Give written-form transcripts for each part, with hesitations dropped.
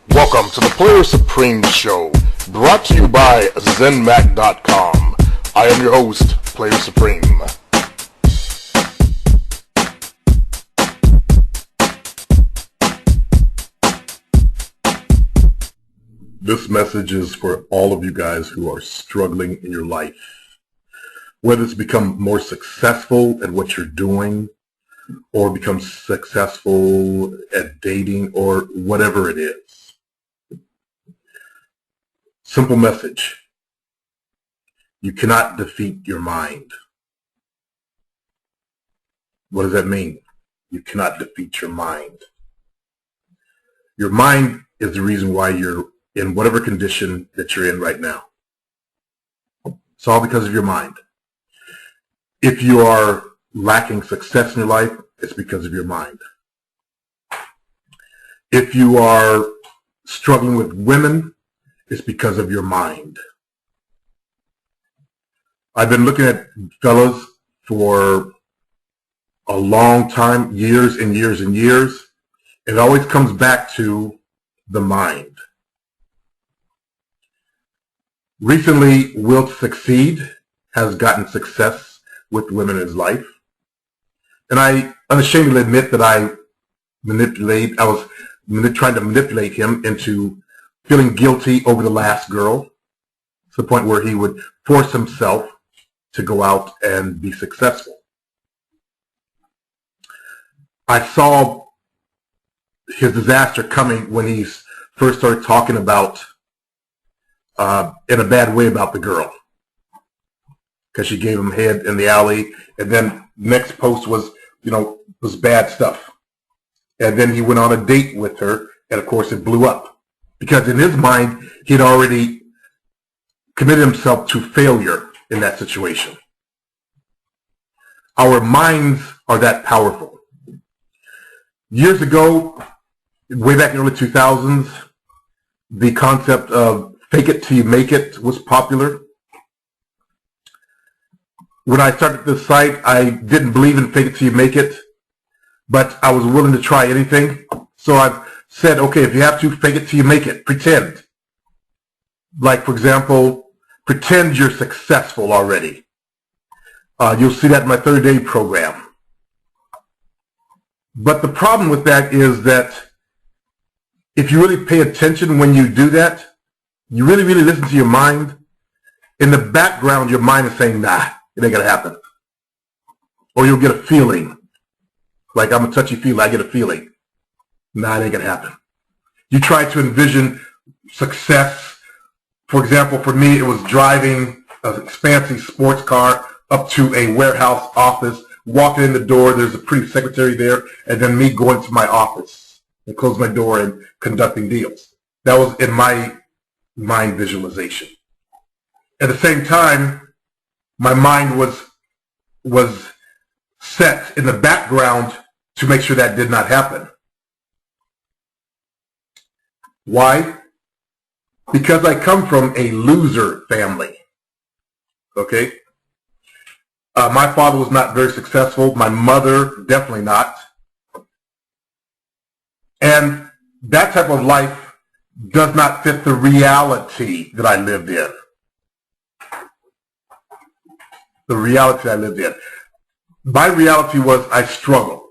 Welcome to the Player Supreme Show, brought to you by ZenMac.com. I am your host, Player Supreme. This message is for all of you guys who are struggling in your life. Whether it's become more successful at what you're doing, or become successful at dating, or whatever it is. Simple message. You cannot defeat your mind. What does that mean? You cannot defeat your mind. Your mind is the reason why you're in whatever condition that you're in right now. It's all because of your mind. If you are lacking success in your life, it's because of your mind. If you are struggling with women, it's because of your mind. I've been looking at fellas for a long time, years and years and years. It always comes back to the mind. Recently, Will Succeed has gotten success with women in his life. And I unashamedly admit that I was trying to manipulate him into feeling guilty over the last girl, to the point where he would force himself to go out and be successful. I saw his disaster coming when he first started talking about, in a bad way, about the girl, because she gave him head in the alley, and then next post was bad stuff. And then he went on a date with her, and of course it blew up. Because in his mind, he'd already committed himself to failure in that situation. Our minds are that powerful. Years ago, way back in the early 2000s, the concept of fake it till you make it was popular. When I started this site, I didn't believe in fake it till you make it, but I was willing to try anything. So I said, okay, if you have to, fake it till you make it. Pretend. Like, for example, pretend you're successful already. You'll see that in my 30-day program. But the problem with that is that if you really pay attention when you do that, you really, really listen to your mind, in the background, your mind is saying, nah, it ain't gonna happen. Or you'll get a feeling. Like, I'm a touchy-feely, I get a feeling. Nah, it ain't gonna happen. You try to envision success. For example, for me, it was driving a fancy sports car up to a warehouse office, walking in the door, there's a pretty secretary there, and then me going to my office and close my door and conducting deals. That was in my mind visualization. At the same time, my mind was set in the background to make sure that did not happen. Why? Because I come from a loser family. Okay? My father was not very successful. My mother, definitely not. And that type of life does not fit the reality that I lived in. The reality I lived in. My reality was I struggled.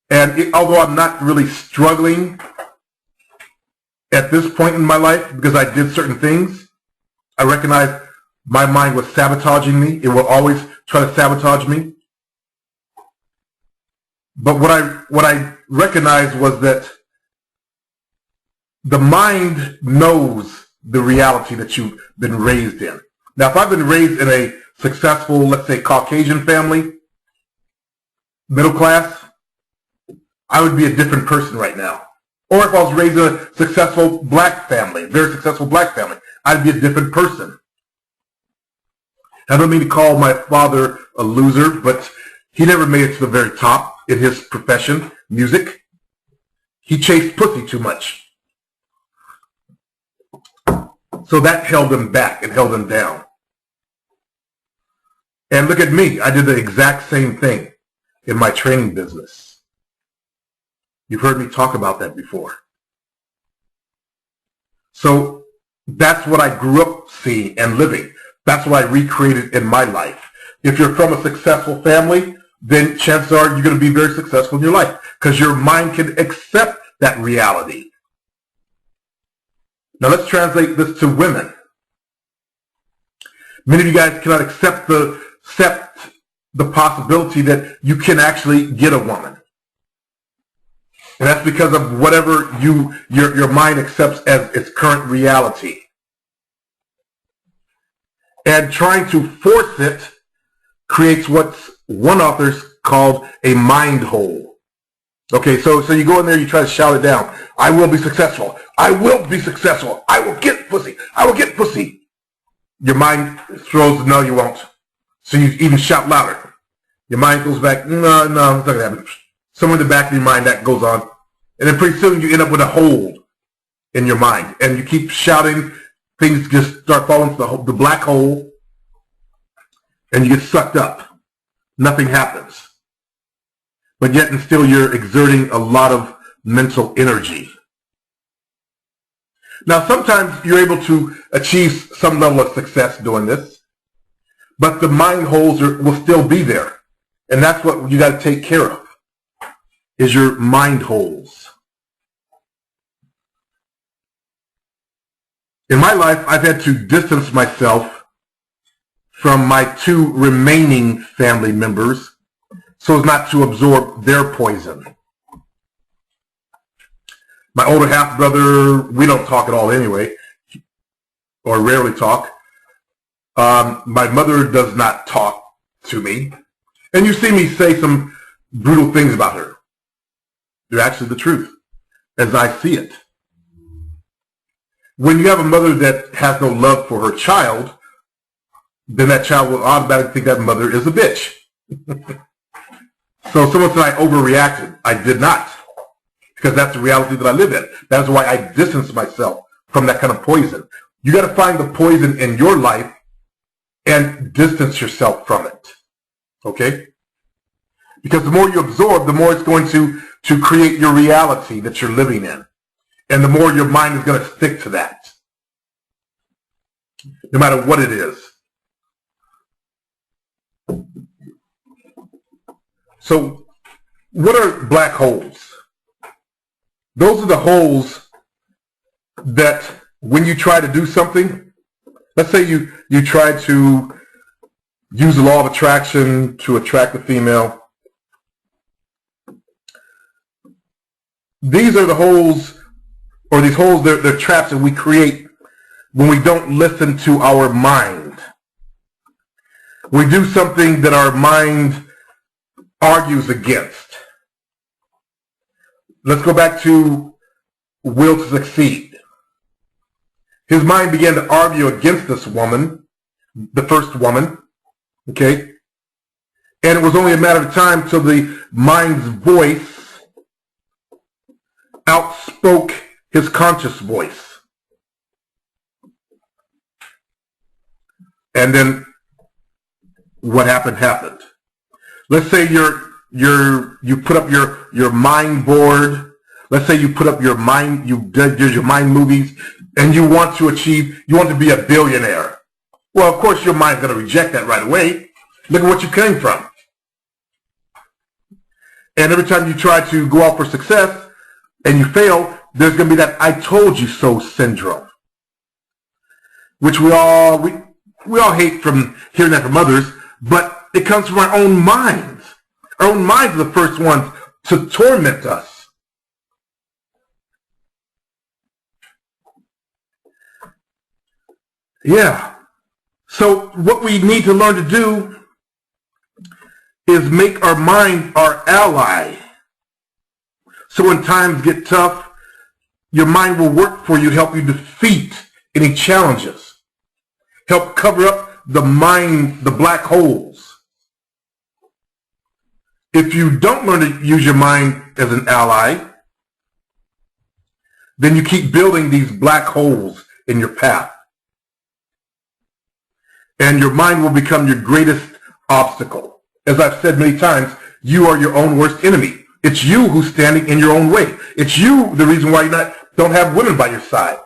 And although I'm not really struggling at this point in my life because I did certain things, I recognize my mind was sabotaging me. It will always try to sabotage me. But what I recognized was that the mind knows the reality that you've been raised in. Now, if I've been raised in a successful, let's say, Caucasian family, middle class, I would be a different person right now. Or if I was raised in a successful black family, very successful black family, I'd be a different person. I don't mean to call my father a loser, but he never made it to the very top in his profession, music. He chased pussy too much. So that held him back and held him down. And look at me. I did the exact same thing in my training business. You've heard me talk about that before. So that's what I grew up seeing and living. That's what I recreated in my life. If you're from a successful family, then chances are you're going to be very successful in your life because your mind can accept that reality. Now let's translate this to women. Many of you guys cannot accept the possibility that you can actually get a woman. And that's because of whatever your mind accepts as its current reality. And trying to force it creates what one author's called a mind hole. Okay, so you go in there, you try to shout it down. I will be successful. I will be successful. I will get pussy. I will get pussy. Your mind throws, no, you won't. So you even shout louder. Your mind goes back, no, it's not going to happen. Somewhere in the back of your mind, that goes on. And then pretty soon you end up with a hole in your mind. And you keep shouting, things just start falling into the black hole, and you get sucked up. Nothing happens. But yet and still you're exerting a lot of mental energy. Now sometimes you're able to achieve some level of success doing this, but the mind holes will still be there. And that's what you got to take care of, is your mind holes. In my life, I've had to distance myself from my two remaining family members so as not to absorb their poison. My older half-brother, we don't talk at all anyway, or rarely talk. My mother does not talk to me. And you see me say some brutal things about her. They're actually the truth, as I see it. When you have a mother that has no love for her child, then that child will automatically think that mother is a bitch. So someone said I overreacted. I did not, because that's the reality that I live in. That's why I distance myself from that kind of poison. You got to find the poison in your life and distance yourself from it. Okay? Because the more you absorb, the more it's going to create your reality that you're living in. And the more your mind is going to stick to that, no matter what it is. So, what are black holes? Those are the holes that when you try to do something, let's say you try to use the law of attraction to attract a female. These are the holes, or these holes, they're traps that we create when we don't listen to our mind. We do something that our mind argues against. Let's go back to will to succeed. His mind began to argue against this woman, the first woman, okay? And it was only a matter of time till the mind's voice outspoke his conscious voice. And then what happened. Let's say you put up your mind board. Let's say you put up your mind, you did your mind movies, and you want to be a billionaire. Well, of course your mind's going to reject that right away. Look at what you came from. And every time you try to go out for success and you fail, there's going to be that I told you so syndrome, which we all hate from hearing that from others, but it comes from our own minds. Our own minds are the first ones to torment us. Yeah. So what we need to learn to do is make our mind our ally. So when times get tough, your mind will work for you to help you defeat any challenges. Help cover up the black holes. If you don't learn to use your mind as an ally, then you keep building these black holes in your path. And your mind will become your greatest obstacle. As I've said many times, you are your own worst enemy. It's you who's standing in your own way. It's you the reason why you don't have women by your side.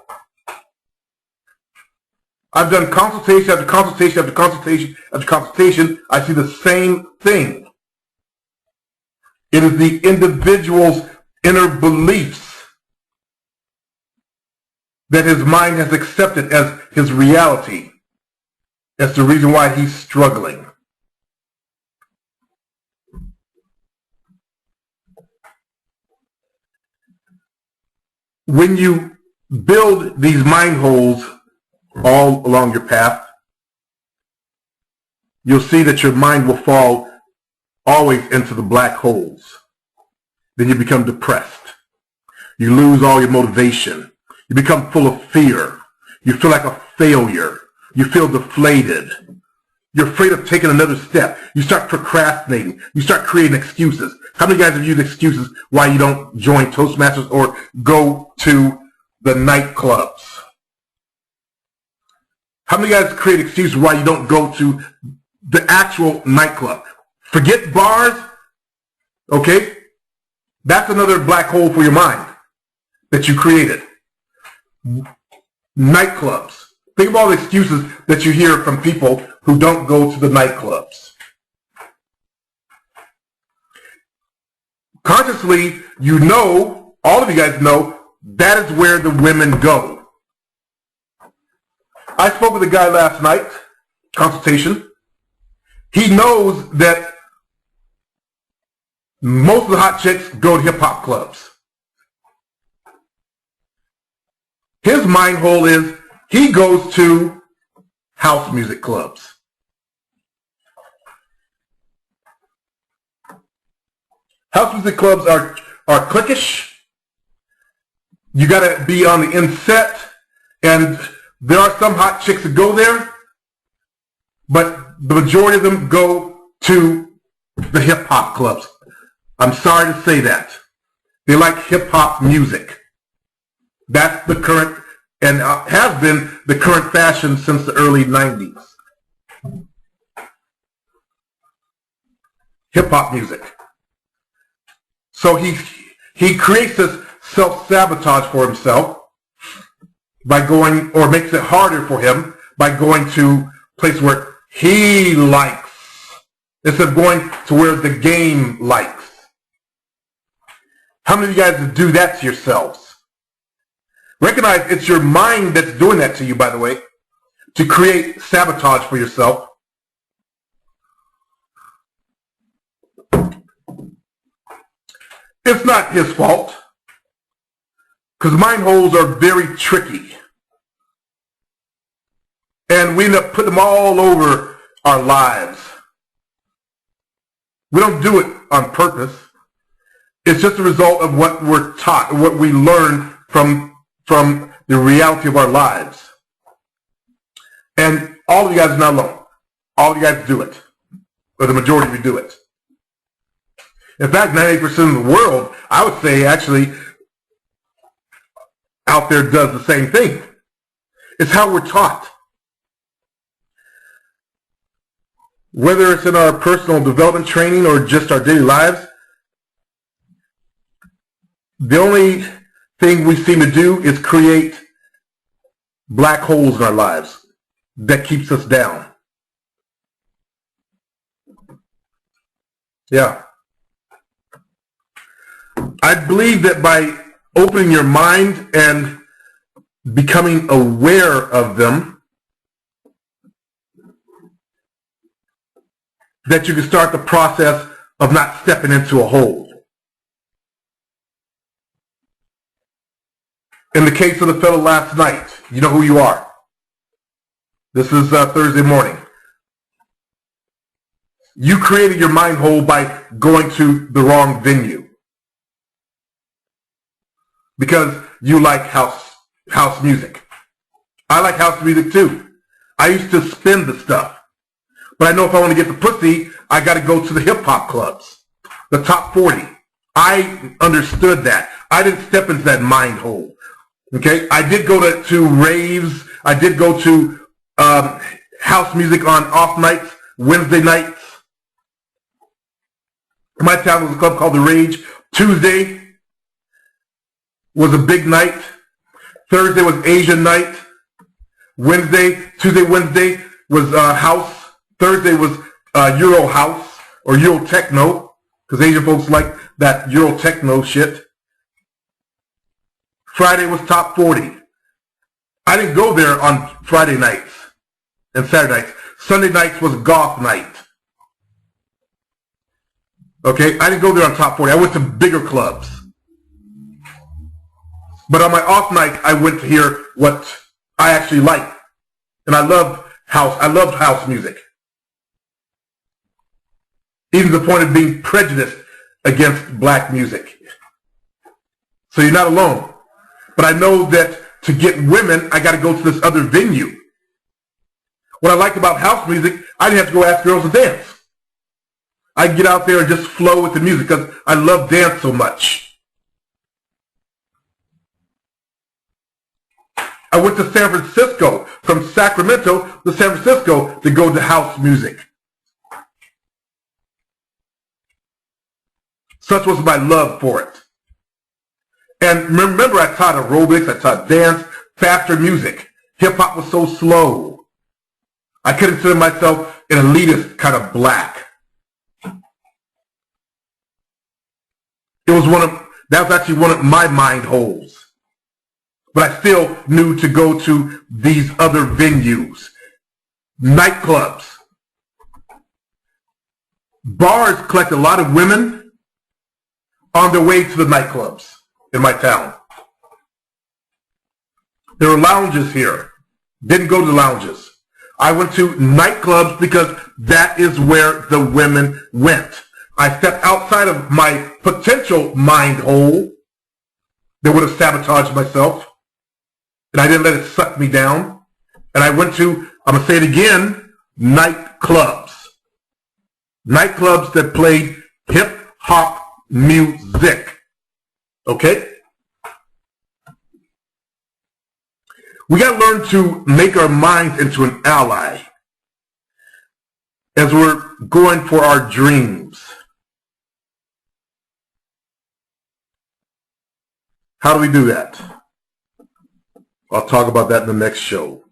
I've done consultation after consultation after consultation after consultation. I see the same thing. It is the individual's inner beliefs that his mind has accepted as his reality. That's the reason why he's struggling. When you build these mind holes all along your path, you'll see that your mind will fall always into the black holes. Then you become depressed. You lose all your motivation. You become full of fear. You feel like a failure. You feel deflated. You're afraid of taking another step. You start procrastinating. You start creating excuses. How many guys have used excuses why you don't join Toastmasters or go to the nightclubs? How many guys create excuses why you don't go to the actual nightclub? Forget bars, okay? That's another black hole for your mind that you created. Nightclubs. Think of all the excuses that you hear from people who don't go to the nightclubs. Consciously, you know, all of you guys know, that is where the women go. I spoke with a guy last night, consultation. He knows that most of the hot chicks go to hip-hop clubs. His mind hole is he goes to house music clubs. House music clubs are cliquish. You got to be on the inset, and there are some hot chicks that go there, but the majority of them go to the hip-hop clubs. I'm sorry to say that. They like hip-hop music. That's the current, and has been the current fashion since the early 90s. Hip-hop music. So he creates this self-sabotage for himself by going, or makes it harder for him by going to places where he likes, instead of going to where the game likes. How many of you guys do that to yourselves? Recognize it's your mind that's doing that to you, by the way, to create sabotage for yourself. It's not his fault, because mind holes are very tricky. And we end up putting them all over our lives. We don't do it on purpose. It's just a result of what we're taught, what we learn from the reality of our lives. And all of you guys are not alone. All of you guys do it, or the majority of you do it. In fact, 98% of the world, I would say, actually, out there does the same thing. It's how we're taught. Whether it's in our personal development training or just our daily lives, the only thing we seem to do is create black holes in our lives that keeps us down. Yeah. I believe that by opening your mind and becoming aware of them, that you can start the process of not stepping into a hole. In the case of the fellow last night, you know who you are. This is Thursday morning. You created your mind hole by going to the wrong venue. Because you like house music. I like house music too. I used to spin the stuff. But I know if I want to get the pussy, I got to go to the hip-hop clubs, the top 40. I understood that. I didn't step into that mind hole. Okay? I did go to raves. I did go to house music on off nights, Wednesday nights. In my town was a club called The Rage. Tuesday was a big night. Thursday was Asian night. Tuesday, Wednesday was house. Thursday was Euro house or Euro techno, because Asian folks like that Euro techno shit. Friday was top 40. I didn't go there on Friday nights and Saturday nights. Sunday nights was golf night. Okay, I didn't go there on top 40. I went to bigger clubs. But on my off night, I went to hear what I actually liked. And I loved house. I loved house music. Even to the point of being prejudiced against black music. So you're not alone. But I know that to get women, I got to go to this other venue. What I liked about house music, I didn't have to go ask girls to dance. I could get out there and just flow with the music because I love dance so much. I went to San Francisco, from Sacramento to San Francisco, to go to house music. Such was my love for it. And remember, I taught aerobics, I taught dance, faster music. Hip-hop was so slow. I consider myself an elitist kind of black. That was actually one of my mind holes. But I still knew to go to these other venues. Nightclubs. Bars collect a lot of women on their way to the nightclubs in my town. There were lounges here. Didn't go to the lounges. I went to nightclubs because that is where the women went. I stepped outside of my potential mind hole that would have sabotaged myself. And I didn't let it suck me down. And I went to, I'm going to say it again, nightclubs. Nightclubs that played hip-hop music. Okay? We got to learn to make our minds into an ally as we're going for our dreams. How do we do that? I'll talk about that in the next show.